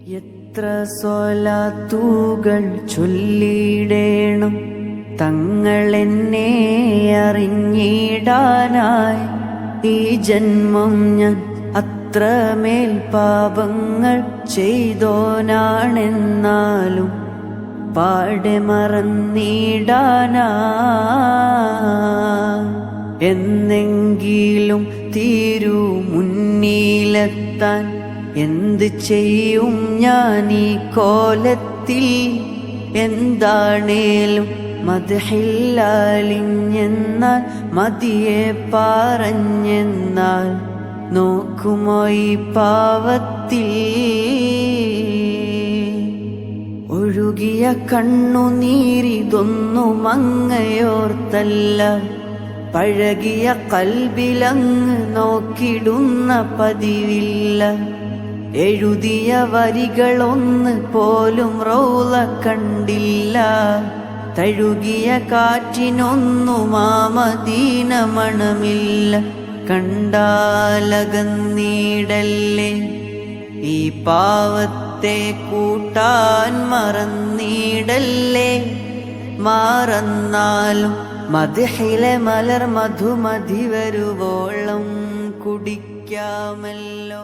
എത്ര സ്വലാത്തുകൾ ചൊല്ലിടേണം തങ്ങളെന്നെ അറിഞ്ഞിടാനായി. ഈ ജന്മം ഞാൻ അത്രമേൽ പാപങ്ങൾ ചെയ്തോനാണെന്നാലും പാടെ മറന്നിടാനാ. എന്നെങ്കിലും തീരു മുന്നിലെത്താൻ എന്ത് ചെയ്യും ഞാൻ ഈ കോലത്തിൽ. എന്താണേലും മദ്ഹില്ലാലിഞ്ഞെന്നാൽ മതിയെ പറഞ്ഞെന്നാൽ നോക്കുമോ ഈ പാവത്തിൽ. ഒഴുകിയ കണ്ണുനീരിതൊന്നും അങ്ങയോർത്തല്ല, പഴകിയ കൽബിലങ്ങ് നോക്കിടുന്ന പതിവില്ല. എഴുതിയ വരികളൊന്ന് പോലും റൗള കണ്ടില്ല. തഴുകിയ കാറ്റിനൊന്നും ആ മദീന മണമില്ല. കണ്ടാലകന്നീടല്ലേ ഈ പാവത്തെ കൂട്ടാൻ മറന്നീടല്ലേ. മറന്നാലും മദ്ഹിലെ മലർ മധുമതി വരുവോളം കുടിക്കാമല്ലോ.